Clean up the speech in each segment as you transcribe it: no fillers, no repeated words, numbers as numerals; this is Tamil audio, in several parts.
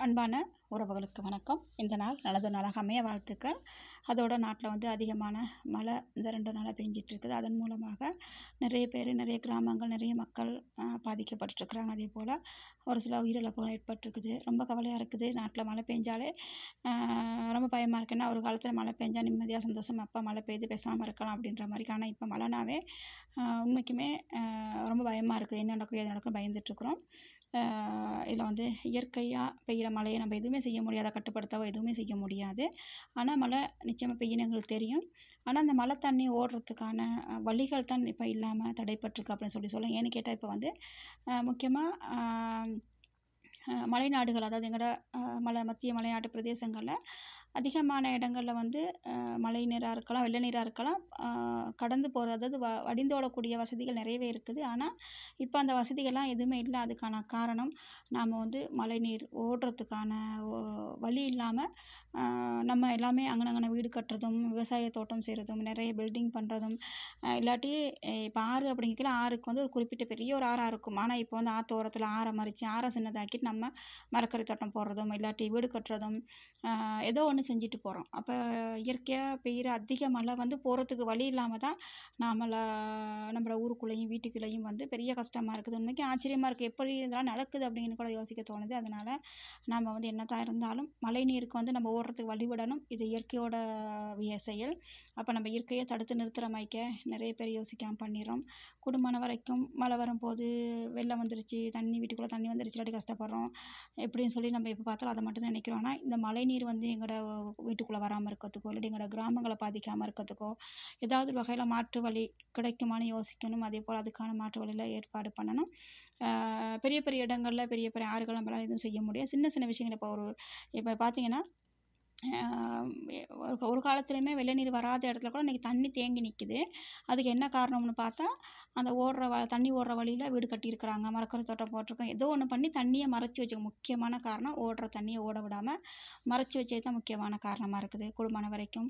அன்பான உறவுகளுக்கு வணக்கம். இந்த நாள் நல்லது நாளாக அமைய வாழ்த்துக்கள். அதோட நாட்டில் வந்து அதிகமான மழை இந்த 2 நாளாக பெஞ்சிட்ருக்குது. அதன் மூலமாக நிறைய பேர், நிறைய கிராமங்கள், நிறைய மக்கள் பாதிக்கப்பட்டுருக்குறாங்க. அதேபோல் ஒரு சில உயிரிழப்புகள் ஏற்பட்டிருக்குது. ரொம்ப கவலையாக இருக்குது. நாட்டில் மழை பெஞ்சாலே ரொம்ப பயமாக இருக்குது. ஏன்னா ஒரு காலத்தில் மழை பெஞ்சா நிம்மதியாக சந்தோஷமா அப்பா மழை பெய்யுது பேசாமல் இருக்கலாம் அப்படின்ற மாதிரி. ஆனால் இப்போ மழைனாவே உண்மைக்குமே ரொம்ப பயமாக இருக்குது. என்ன நடக்கும் ஏது நடக்கும் பயந்துட்டுருக்குறோம். இதில் வந்து இயற்கையாக பெய்கிற மழையை நம்ம எதுவுமே செய்ய முடியாது, கட்டுப்படுத்தவோ எதுவுமே செய்ய முடியாது. ஆனால் மழை நிச்சயமாக பெய்யும்னு எங்களுக்கு தெரியும். ஆனால் அந்த மழை தண்ணி ஓடுறதுக்கான வழிகள் தான் இப்போ இல்லாமல் தடைப்பட்டிருக்கு அப்படின்னு சொல்லலாம். ஏன்னு கேட்டால் இப்போ வந்து முக்கியமாக மலைநாடுகள், அதாவது எங்களோட மத்திய மலைநாட்டு பிரதேசங்களில் அதிகமான இடங்களில் வந்து மழை நீராக இருக்கலாம், வெள்ள நீராக இருக்கலாம், கடந்து போகிற, அதாவது வடிந்தோடக்கூடிய வசதிகள் நிறையவே இருக்குது. ஆனால் இப்போ அந்த வசதிகள்லாம் எதுவுமே இல்லை. அதுக்கான காரணம் நாம் வந்து மழைநீர் ஓடுறதுக்கான வழி இல்லாமல் நம்ம எல்லாமே அங்கன வீடு கட்டுறதும், விவசாய தோட்டம் செய்கிறதும், நிறைய பில்டிங் பண்ணுறதும், இல்லாட்டி இப்போ ஆறு அப்படிங்கிற ஆறுக்கு வந்து ஒரு குறிப்பிட்ட பெரிய ஒரு ஆறாக இருக்கும். ஆனால் இப்போ வந்து ஆற்றோரத்தில் ஆறை மறித்து ஆறை சின்னதாக்கிட்டு நம்ம மரக்கறி தோட்டம் போடுறதும், இல்லாட்டி வீடு கட்டுறதும், ஏதோ ஒன்று செஞ்சுட்டு போகிறோம். அப்போ இயற்கையாக பெய்கிற அதிக மழை வந்து போகிறதுக்கு வழி இல்லாமல் தான் நம்மளோட ஊருக்குள்ளேயும் வீட்டுக்குள்ளேயும் வந்து பெரிய கஷ்டமாக இருக்குது. உண்மைக்கு ஆச்சரியமாக இருக்குது, எப்படி இதெல்லாம் நடக்குது அப்படின்னு கூட யோசிக்க தோணுது. அதனால் நம்ம வந்து என்னதான் இருந்தாலும் மழை நீருக்கு வந்து நம்ம ஓடுறதுக்கு வழிவிடணும். இது இயற்கையோட செயல். அப்போ நம்ம இயற்கையை தடுத்து நிறுத்துகிற மாதிரிக்க நிறைய பேர் யோசிக்காமல் பண்ணிடுறோம். குடும்பமான வரைக்கும் மழை வரும்போது வெள்ளம் வந்துருச்சு, வீட்டுக்குள்ளே தண்ணி வந்துருச்சு, இல்லாட்டி கஷ்டப்படுறோம் எப்படின்னு சொல்லி நம்ம எப்போ பார்த்தாலும் அதை மட்டும் தான் நினைக்கிறோம். ஆனால் இந்த மழை நீர் வந்து எங்களோட வீட்டுக்குள்ளே வராமல் இருக்கிறதுக்கோ, இல்லாட்டி எங்களோட கிராமங்களை பாதிக்காமல் இருக்கிறதுக்கோ ஏதாவது வகையில் மாற்று வழி கிடைக்குமான்னு யோசிக்கணும். அதே போல் அதுக்கான மாற்று வழியில் ஏற்பாடு பண்ணணும். பெரிய பெரிய இடங்களில் பெரிய பெரிய ஆறுகள் நம்மளால் எதுவும் செய்ய முடியாது. சின்ன சின்ன விஷயங்கள் இப்போ பார்த்தீங்கன்னா ஒரு காலத்துலையுமே வெள்ள நீர் வராத இடத்துல கூட இன்றைக்கி தண்ணி தேங்கி நிற்குது. அதுக்கு என்ன காரணம்னு பார்த்தா, அந்த தண்ணி ஓடுற வழியில் வீடு கட்டியிருக்கிறாங்க, மரக்கறி தோட்டம் போட்டிருக்கோம், ஏதோ ஒன்று பண்ணி தண்ணியை மறைச்சி வச்சுக்க. முக்கியமான காரணம் ஓடுற தண்ணியை ஓட விடாமல் மறைச்சி வச்சது தான் முக்கியமான காரணமாக இருக்குது. கூடுமான வரைக்கும்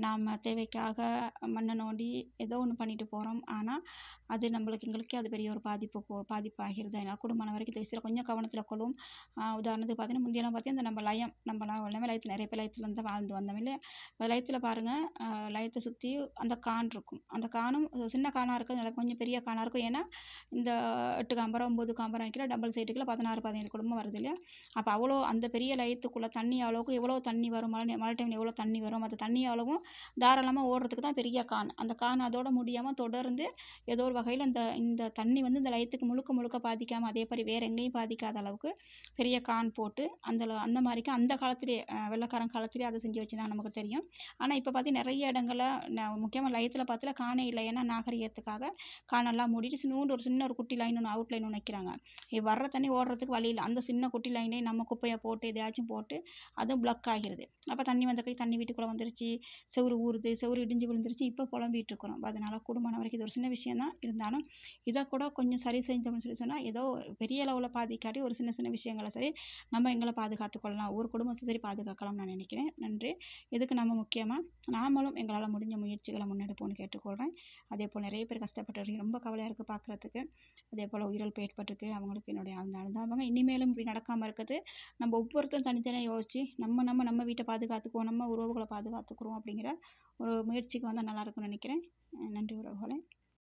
நாம் தேவைக்காக மண்ணை நோண்டி ஏதோ ஒன்று பண்ணிட்டு போகிறோம். ஆனால் அது எங்களுக்கே அது பெரிய ஒரு பாதிப்பாகிறது. அதனால் கூடுமான வரைக்கும் இந்த விஷயத்தில் கொஞ்சம் கவனத்தில் கொள்ளும். உதாரணத்துக்கு பார்த்தீங்கன்னா, முந்தியெல்லாம் பார்த்தீங்கன்னா நம்ம எல்லாமே லயத்தில் நிறைய பேர் லயத்தில் இருந்து வாழ்ந்து வந்தோம் இல்லையா. லயத்தில் பாருங்கள், லயத்தை சுற்றி அந்த கான் இருக்கும். அந்த கானும் சின்ன கானாக இருக்கிறது கொஞ்சம் பெரிய கானாக இருக்கும். ஏன்னா இந்த 8 காம்பரம் 9 காம்பரம் வைக்கிற டபுள் சைட்டுக்குள்ள 16 17 குடும்பம் வருது இல்லையா. அப்போ அவ்வளோ அந்த பெரிய லயத்துக்குள்ளே தண்ணி அளவுக்கு எவ்வளோ தண்ணி வரும், மழை டைமில் எவ்வளோ தண்ணி வரும், அந்த தண்ணி அளவும் தாராளமாக ஓடுறதுக்கு தான் பெரிய கான். அந்த கான் அதோட முடியாமல் தொடர்ந்து ஏதோ ஒரு வகையில் இந்த தண்ணி வந்து இந்த லயத்துக்கு முழுக்க பாதிக்காமல், அதே மாதிரி வேறு எங்கேயும் பாதிக்காத அளவுக்கு பெரிய கான் போட்டு அந்த மாதிரிக்கு அந்த காலத்திலேயே வெள்ளக்காரன் காலத்திலேயே அதை செஞ்சு வச்சுருந்தாங்க, நமக்கு தெரியும். ஆனால் இப்போ பார்த்தீங்கன்னா நிறைய இடங்களில் முக்கியமாக லயத்தில் பார்த்தா காணே இல்லை. ஏன்னா நாகரிகத்துக்காக கானெல்லாம் மூடிட்டு சின்ன ஒரு குட்டி லைன் ஒன்று அவுட் லைன் ஒன்று வைக்கிறாங்க. வர்ற தண்ணி ஓடுறதுக்கு வழி இல்லை. அந்த சின்ன குட்டி லைனே நம்ம குப்பையை போட்டு எதையாச்சும் போட்டு அதுவும் பிளக் ஆகிடுது. அப்போ தண்ணி வந்த தண்ணி வீட்டுக்குள்ளே வந்துருச்சு, செவுறு ஊறுது, செவுறு இடிஞ்சு விழுந்துருச்சு, இப்போ புலம்பிகிட்டு இருக்கிறோம். அதனால் கூடுமான வரைக்கும் இது ஒரு சின்ன விஷயம் தான். இருந்தாலும் இதை கூட கொஞ்சம் சரி செஞ்சோம்னு சொல்லி சொன்னால் ஏதோ பெரிய அளவில் பாதிக்காட்டி ஒரு சின்ன விஷயங்களை சரி நம்ம எங்களை பாதுகாத்துக்கொள்ளலாம், ஒரு குடும்பத்தை சரி பாதுகாக்கலாம்னு நான் நினைக்கிறேன். நன்றி. இதுக்கு நம்ம முக்கியமாக நாமளும் எங்களால் முடிஞ்ச முயற்சிகளை முன்னெடுப்போம்னு கேட்டுக்கொள்கிறேன். அதே போல் நிறைய பேர் கஷ்டப்பட்டு ரொம்ப கவலையாக இருக்குது பார்க்குறதுக்கு. அதே போல் உயிரிழப்பு ஏற்பட்டிருக்கு. அவங்களுக்கு என்னுடைய ஆழ்ந்தாங்க. இனிமேலும் இப்படி நடக்காமல் இருக்குது. நம்ம ஒவ்வொருத்தரும் தனித்தனியாக யோசித்து நம்ம வீட்டை பாதுகாத்துக்குவோம், நம்ம உறவுகளை பாதுகாத்துக்குறோம் அப்படிங்கிற ஒரு முயற்சிக்கு வந்தால் நல்லாயிருக்கும்னு நினைக்கிறேன். நன்றி உறவுகளே.